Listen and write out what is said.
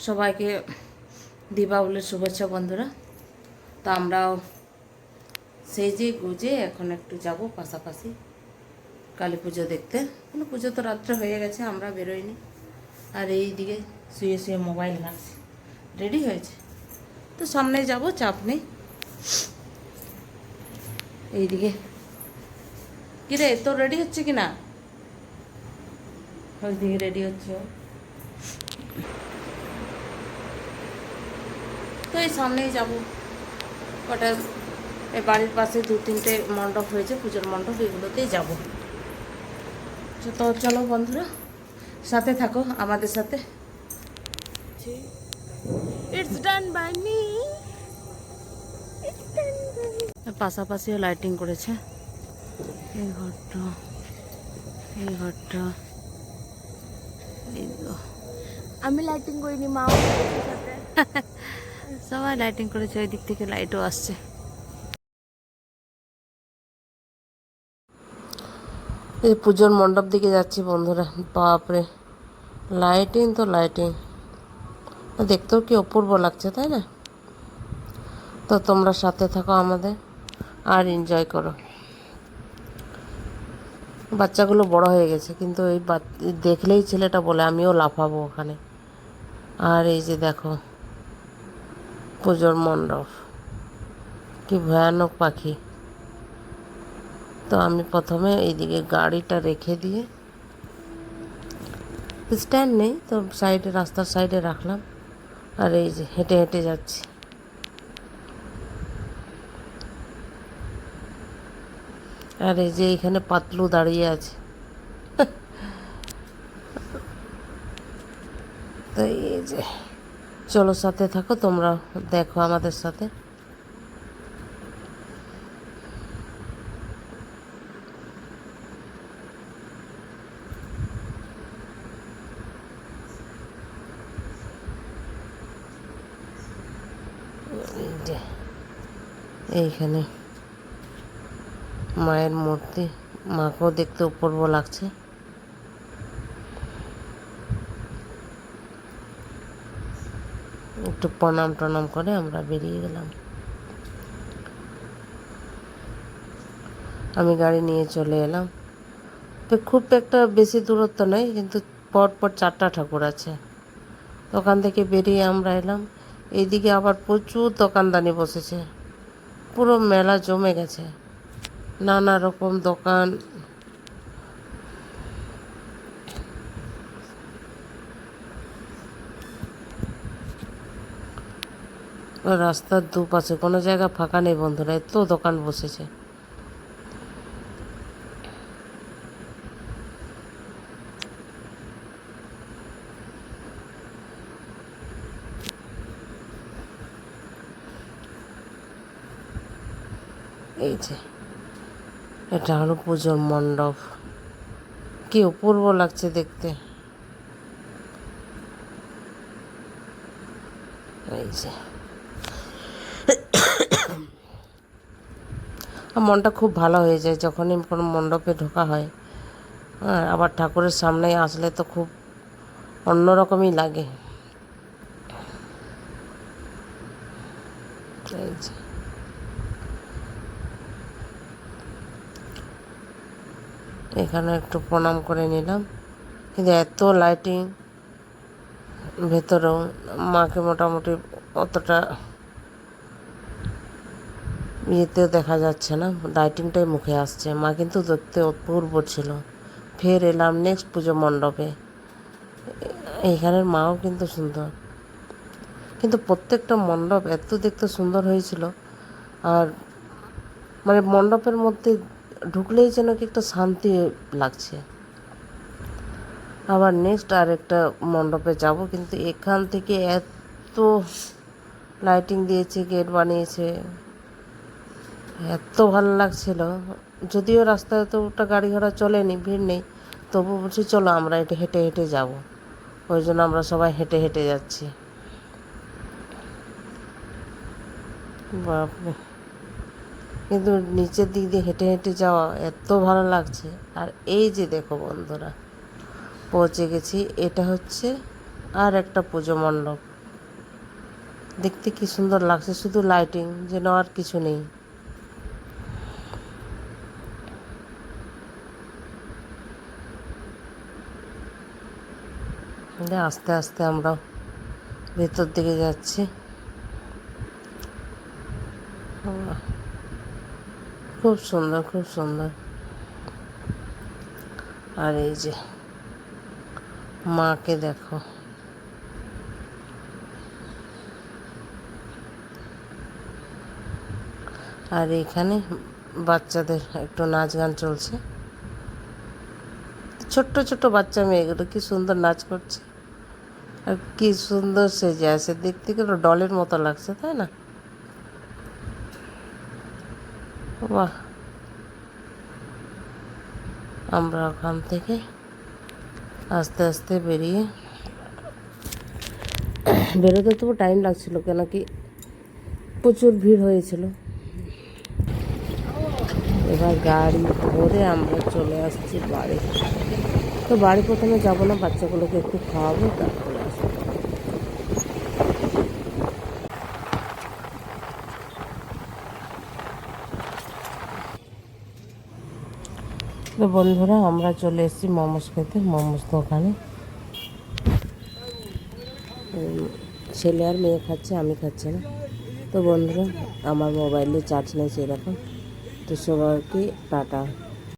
সবাইকে দীপাবলির শুভেচ্ছা বন্ধুরা। তো আমরাও সেজে গুজে এখন একটু যাব পাশাপাশি কালী পুজো দেখতে। কোনো পুজো তো রাত্রে হয়ে গেছে, আমরা বেরোইনি। আর এই দিকে শুয়ে শুয়ে মোবাইল ঘাঁটছি। রেডি হয়েছে তো সামনে যাব, চাপ নেই। এইদিকে কিরে তোর রেডি হচ্ছে কি না? ওইদিকে রেডি হচ্ছে। তো এই সামনেই যাব। কটা এই বাড়ির পাশে 2-3টে মণ্ডপ হয়েছে, পুজোর মণ্ডপ, এগুলোতেই যাব। তো চলো বন্ধুরা, সাথে থাকো আমাদের সাথে। It's done by me. পাশাপাশিও লাইটিং করেছে। এই ঘরটা, এই ঘরটা, এই আমি লাইটিং করিনি, মা সাথে সবাই লাইটিং করেছে। ওই দিক থেকে লাইটও আসছে। এই পুজোর মণ্ডপ দিকে যাচ্ছি বন্ধুরা। বাপরে, লাইটিং তো লাইটিং, দেখতেও কি অপূর্ব লাগছে, তাই না? তো তোমরা সাথে থাকো আমাদের আর এনজয় করো। বাচ্চাগুলো বড় হয়ে গেছে, কিন্তু এই দেখলেই ছেলেটা বলে আমিও লাফাবো ওখানে। আর এই যে দেখো পুজোর মণ্ডপ, কি ভয়ানক পাখি। তো আমি প্রথমে এইদিকে গাড়িটা রেখে দিয়ে, স্ট্যান্ড নেই তো সাইডে, রাস্তার সাইডে রাখলাম। আর এই যে হেঁটে হেঁটে যাচ্ছি। আর এই যে এখানে পাতলু দাঁড়িয়ে আছে। তো এই যে চলো সাথে থাকো, তোমরা দেখো আমাদের সাথে। এইখানে মায়ের মূর্তি, মাকেও দেখতে অপূর্ব লাগছে। একটু প্রণাম টনাম করে আমরা বেরিয়ে গেলাম। আমি গাড়ি নিয়ে চলে এলাম। তো খুব একটা বেশি দূরত্ব নেই, কিন্তু পরপর 4টা ঠাকুর আছে। ওখান থেকে বেরিয়ে আমরা এলাম। এইদিকে আবার প্রচুর দোকানদানি বসেছে, পুরো মেলা জমে গেছে, নানা রকম দোকান। রাস্তার দুপাশে কোনো জায়গা ফাঁকা নেই বন্ধুরা, এত দোকান বসেছে। এই যে এটা হলো পুজোর মণ্ডপ, কি অপূর্ব লাগছে দেখতে। এই যে মনটা খুব ভালো হয়ে যায় যখনই কোনো মণ্ডপে ঢোকা হয়। হ্যাঁ, আবার ঠাকুরের সামনে আসলে তো খুব অন্যরকমই লাগে। এই যে এখানে একটু প্রণাম করে নিলাম, কিন্তু এত লাইটিং ভেতরেও, মাকে মোটামুটি অতটা ইয়েতেও দেখা যাচ্ছে না, লাইটিংটাই মুখে আসছে। মা কিন্তু দেখতে অপূর্ব ছিল। ফের এলাম নেক্সট পুজো মণ্ডপে। এইখানের মাও কিন্তু সুন্দর, কিন্তু প্রত্যেকটা মণ্ডপ এত দেখতে সুন্দর হয়েছিল। আর মানে মণ্ডপের মধ্যে ঢুকলেই যেন কি একটা শান্তি লাগছে। আবার নেক্সট আরেকটা মণ্ডপে যাব, কিন্তু এখান থেকে এত লাইটিং দিয়েছে, গেট বানিয়েছে, এত ভালো লাগছিল। যদিও রাস্তায় তো ওটা গাড়ি ঘোড়া চলেনি, ভিড় নেই, তবু বলছি চলো আমরা এটা হেঁটে হেঁটে যাব। ওই জন্য আমরা সবাই হেঁটে হেঁটে যাচ্ছি। বাপরে, কিন্তু নিচের দিক দিয়ে হেঁটে হেঁটে যাওয়া এত ভালো লাগছে। আর এই যে দেখো বন্ধুরা, পৌঁছে গেছি। এটা হচ্ছে আর একটা পুজো মণ্ডপ। দেখতে কি সুন্দর লাগছে, শুধু লাইটিং, যেন আর কিছু নেই। আস্তে আস্তে আমরা ভেতর দিকে যাচ্ছি। খুব সুন্দর, খুব সুন্দর। আর এই যে মাকে দেখো, আর এখানে বাচ্চাদের একটু নাচ গান চলছে। ছোট্ট ছোট্ট বাচ্চা মেয়েগুলো কি সুন্দর নাচ করছে, আর কি সুন্দর সেজে আছে, দেখতে গেলে ডলের মতো লাগছে, তাই না? বাহ। আমরা ওখান থেকে আস্তে আস্তে বেরোতে তবু টাইম লাগছিল, কেন কি প্রচুর ভিড় হয়েছিল। এবার গাড়ি ধরে আমরা চলে আসছি বাড়ি। তো বাড়ি প্রথমে যাবো না, বাচ্চাগুলোকে একটু খাওয়াবো, তারপরে আসবো। তো বন্ধুরা, আমরা চলে এসেছি মোমোস খেতে, মোমোস দোকানে। ছেলে আর মেয়ে খাচ্ছে, আমি খাচ্ছি না। তো বন্ধুরা, আমার মোবাইলে চার্জ নেই সেরকম। তো সবাইকে টাটা।